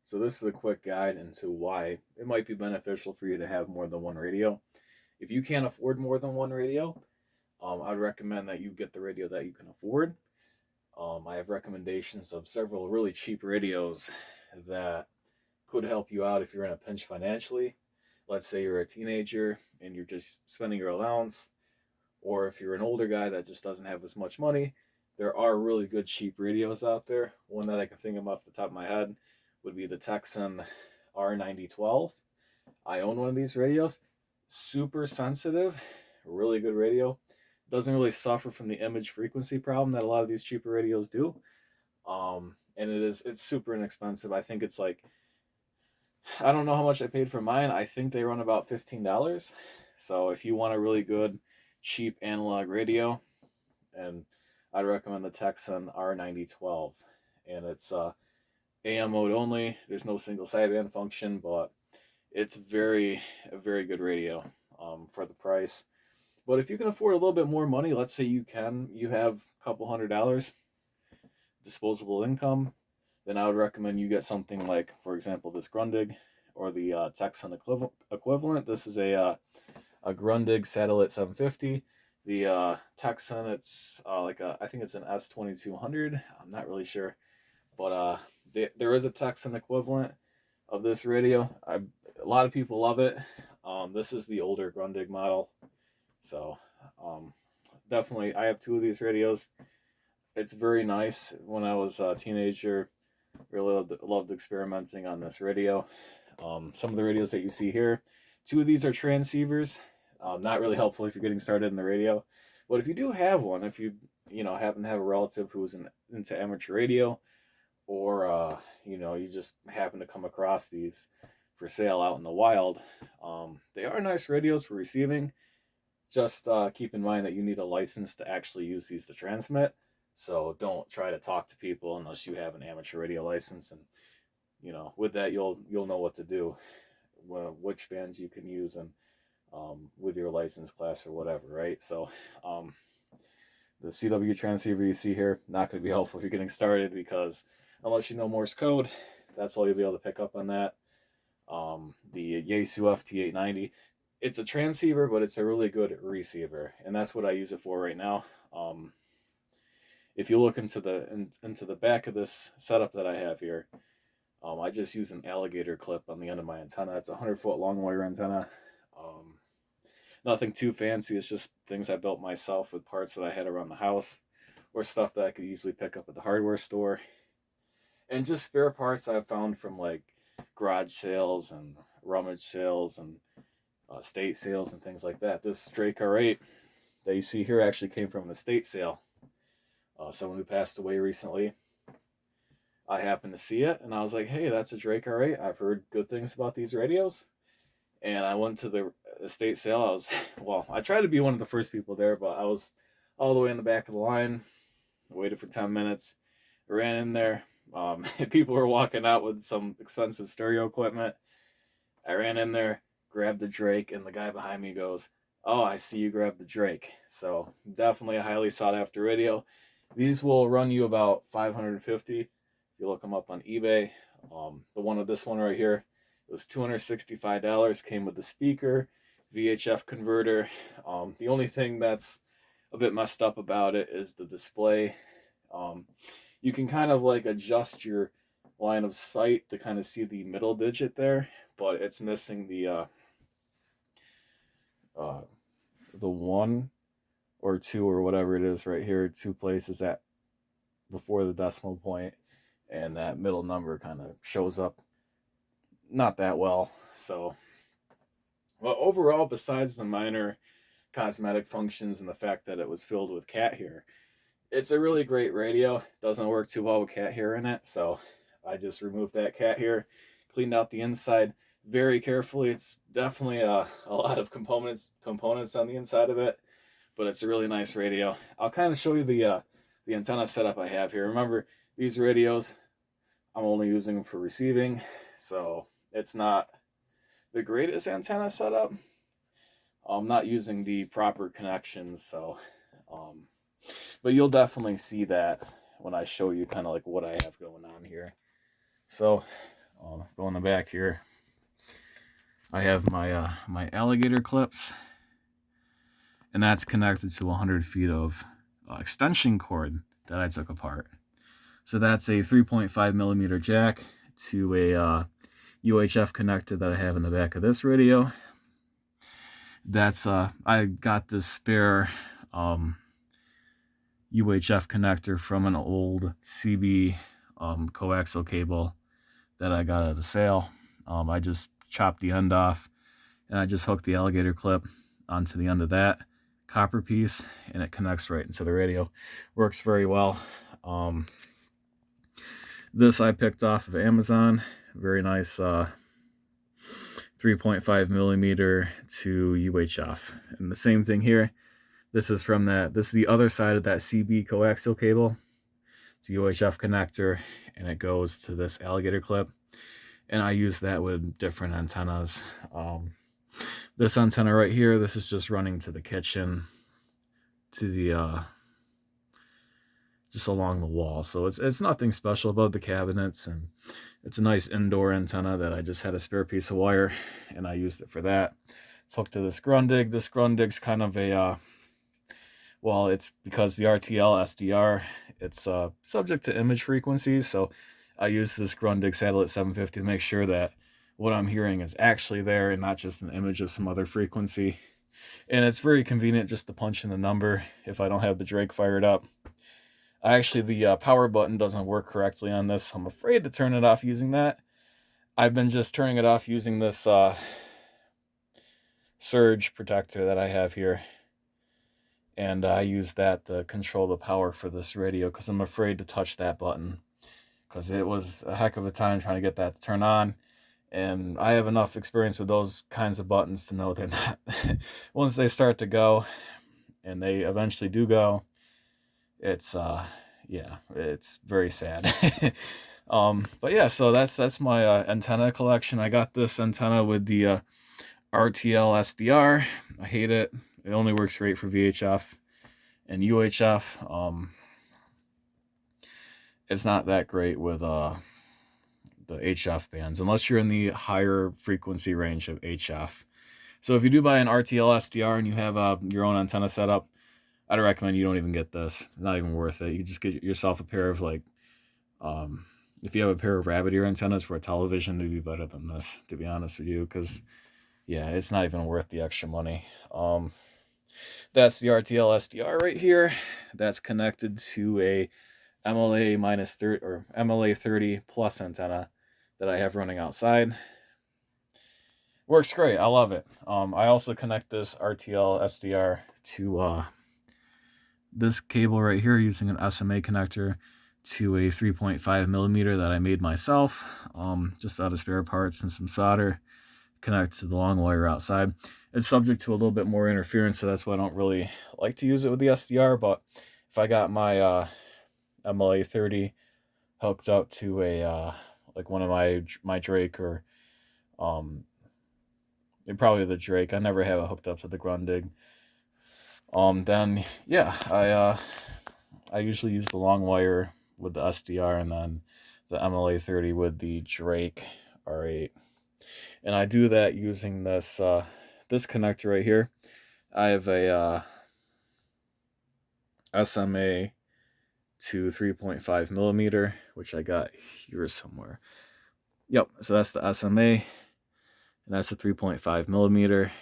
So this is a quick guide into why it might be beneficial for you to have more than one radio. If you can't afford more than one radio, I'd recommend that you get the radio that you can afford. I have recommendations of several really cheap radios that could help you out if you're in a pinch financially. Let's say you're a teenager and you're just spending your allowance, or if you're an older guy that just doesn't have as much money, there are really good cheap radios out there. One that I can think of off the top of my head would be the Texan R9012. I own one of these radios. Super sensitive, really good radio. Doesn't really suffer from the image frequency problem that a lot of these cheaper radios do. And it's super inexpensive. I think it's like, I don't know how much I paid for mine. I think they run about $15. So if you want a really good cheap analog radio, and I'd recommend the Texan R9012. And it's AM mode only. There's no single sideband function, but it's a very good radio for the price. But if you can afford a little bit more money, let's say you have a couple $100 disposable income, then I would recommend you get something like, for example, this Grundig or the Texan equivalent. This is a Grundig Satellite 750. The Texan, it's I think it's an S2200. I'm not really sure, but there is a Texan equivalent of this radio. A lot of people love it. This is the older Grundig model, so definitely I have two of these radios. It's very nice. When I was a teenager, really loved experimenting on this radio. Some of the radios that you see here, two of these are transceivers. Not really helpful if you're getting started in the radio, but if you do have one, if you happen to have a relative who's into amateur radio, or you just happen to come across these for sale out in the wild, they are nice radios for receiving. Just keep in mind that you need a license to actually use these to transmit. So don't try to talk to people unless you have an amateur radio license, and with that you'll know what to do, which bands you can use, and with your license class or whatever, right? So the CW transceiver you see here, not going to be helpful if you're getting started, because unless you know Morse code, that's all you'll be able to pick up on that. The Yaesu FT890, it's a transceiver, but it's a really good receiver, and that's what I use it for right now. If you look into the back of this setup that I have here, I just use an alligator clip on the end of my antenna. It's a 100-foot long wire antenna. Um, Nothing too fancy. It's just things I built myself with parts that I had around the house, or stuff that I could easily pick up at the hardware store, and just spare parts I've found from like garage sales and rummage sales and estate sales and things like that. This Drake R8 that you see here actually came from an estate sale. Someone who passed away recently. I happened to see it, and I was like, "Hey, that's a Drake R8. I've heard good things about these radios." And I went to the estate sale. I tried to be one of the first people there, but I was all the way in the back of the line. I waited for 10 minutes. I ran in there. People were walking out with some expensive stereo equipment. I ran in there, grabbed the Drake, and the guy behind me goes, "Oh, I see you grabbed the Drake." So definitely a highly sought after radio. These will run you about 550 if you look them up on eBay. The one of this one right here, it was $265. Came with the speaker, VHF converter. The only thing that's a bit messed up about it is the display. You can kind of like adjust your line of sight to kind of see the middle digit there, but it's missing uh, the one or two or whatever it is right here. Two places at before the decimal point, and that middle number kind of shows up not that well. So, well, overall, besides the minor cosmetic functions and the fact that it was filled with cat hair, it's a really great radio. Doesn't work too well with cat hair in it, so I just removed that cat hair, cleaned out the inside very carefully. It's definitely a lot of components on the inside of it, but it's a really nice radio. I'll kind of show you the antenna setup I have here. Remember, these radios I'm only using for receiving, so it's not the greatest antenna setup. I'm not using the proper connections, so um, but you'll definitely see that when I show you kind of like what I have going on here. So Go in the back here. I have my my alligator clips, and that's connected to 100 feet of extension cord that I took apart. So that's a 3.5 millimeter jack to a UHF connector that I have in the back of this radio. That's I got this spare UHF connector from an old CB coaxial cable that I got at a sale. I just chopped the end off, and I just hooked the alligator clip onto the end of that copper piece, and it connects right into the radio. Works very well. This I picked off of Amazon. Very nice 3.5 millimeter to UHF. And the same thing here. This is from this is the other side of that CB coaxial cable. It's a UHF connector, and it goes to this alligator clip. And I use that with different antennas. This antenna right here, this is just running to the kitchen, to the just along the wall. So it's nothing special about the cabinets, and it's a nice indoor antenna that I just had a spare piece of wire, and I used it for that. It's hooked to this Grundig. This Grundig's kind of a well, it's because the RTL SDR, it's subject to image frequencies, so I use this Grundig Satellite 750 to make sure that what I'm hearing is actually there and not just an image of some other frequency. And it's very convenient just to punch in the number if I don't have the Drake fired up. Actually, the power button doesn't work correctly on this, so I'm afraid to turn it off using that. I've been just turning it off using this surge protector that I have here. And I use that to control the power for this radio because I'm afraid to touch that button, because it was a heck of a time trying to get that to turn on. And I have enough experience with those kinds of buttons to know they're not, once they start to go, and they eventually do go, it's yeah, it's very sad. But yeah, so that's my antenna collection. I got this antenna with the RTL SDR. I hate it. It only works great for VHF and UHF. It's not that great with the HF bands, unless you're in the higher frequency range of HF. So if you do buy an RTL SDR and you have your own antenna setup, I'd recommend you don't even get this. Not even worth it. You just get yourself a pair of, like, if you have a pair of rabbit ear antennas for a television, it'd be better than this, to be honest with you, because yeah, it's not even worth the extra money. That's the RTL SDR right here. That's connected to a MLA -30 or MLA 30 plus antenna that I have running outside. Works great. I love it. I also connect this RTL SDR to this cable right here using an SMA connector to a 3.5 millimeter that I made myself, just out of spare parts and some solder. Connect to the long wire outside. It's subject to a little bit more interference, so that's why I don't really like to use it with the SDR. But if I got my MLA 30 hooked up to a like one of my Drake, or probably the Drake, I never have it hooked up to the Grundig, then yeah, I usually use the long wire with the SDR, and then the MLA 30 with the Drake R8. And I do that using this this connector right here. I have a SMA to 3.5 millimeter, which I got here somewhere. Yep, so that's the SMA, and that's the 3.5 millimeter.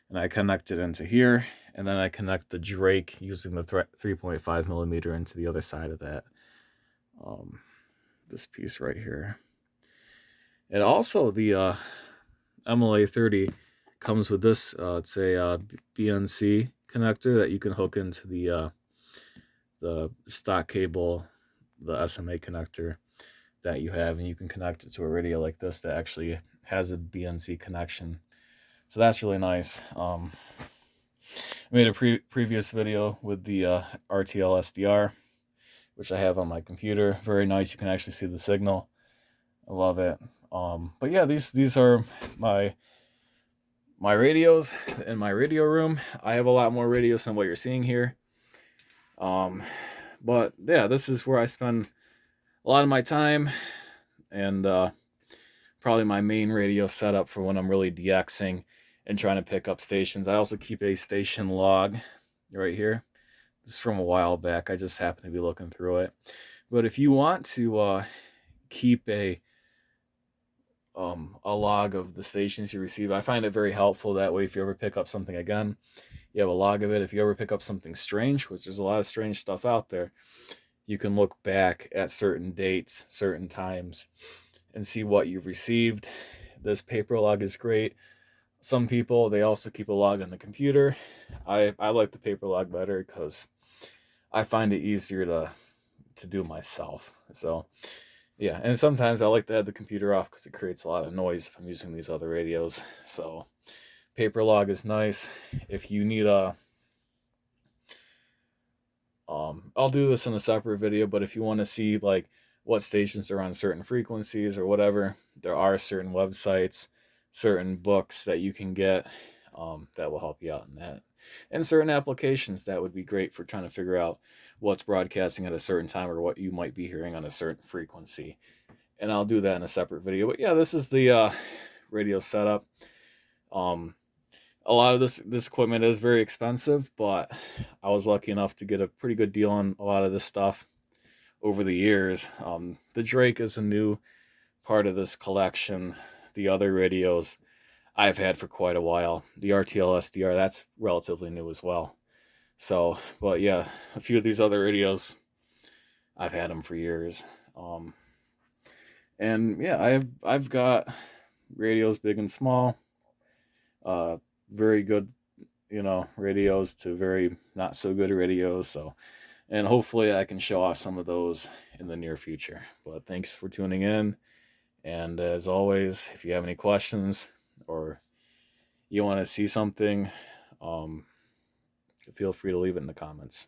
And I connect it into here, and then I connect the Drake using the 3.5 millimeter into the other side of that, this piece right here. And also the MLA 30 comes with this, it's a BNC connector that you can hook into the stock cable, the SMA connector that you have, and you can connect it to a radio like this that actually has a BNC connection. So that's really nice. I made a previous video with the RTL SDR, which I have on my computer. Very nice. You can actually see the signal. I love it. But yeah, these are my radios in my radio room. I have a lot more radios than what you're seeing here. But yeah, this is where I spend a lot of my time, and probably my main radio setup for when I'm really DXing and trying to pick up stations. I also keep a station log right here. This is from a while back. I just happened to be looking through it. But if you want to keep a log of the stations you receive, I find it very helpful. That way, if you ever pick up something again, you have a log of it. If you ever pick up something strange, which there's a lot of strange stuff out there, you can look back at certain dates, certain times, and see what you've received. This paper log is great. Some people, they also keep a log on the computer. I like the paper log better because I find it easier to do myself. So yeah, and sometimes I like to have the computer off because it creates a lot of noise if I'm using these other radios. So paper log is nice. If you need I'll do this in a separate video, but if you want to see like what stations are on certain frequencies or whatever, there are certain websites, certain books that you can get that will help you out in that. And certain applications that would be great for trying to figure out what's broadcasting at a certain time or what you might be hearing on a certain frequency. And I'll do that in a separate video. But yeah, this is the radio setup. A lot of this equipment is very expensive, but I was lucky enough to get a pretty good deal on a lot of this stuff over the years. The Drake is a new part of this collection. The other radios I've had for quite a while. The RTL SDR, that's relatively new as well. So, but yeah, a few of these other radios, I've had them for years. And yeah, I've got radios big and small. Very good, radios to very not so good radios. So, and hopefully I can show off some of those in the near future. But thanks for tuning in. And as always, if you have any questions or you want to see something, feel free to leave it in the comments.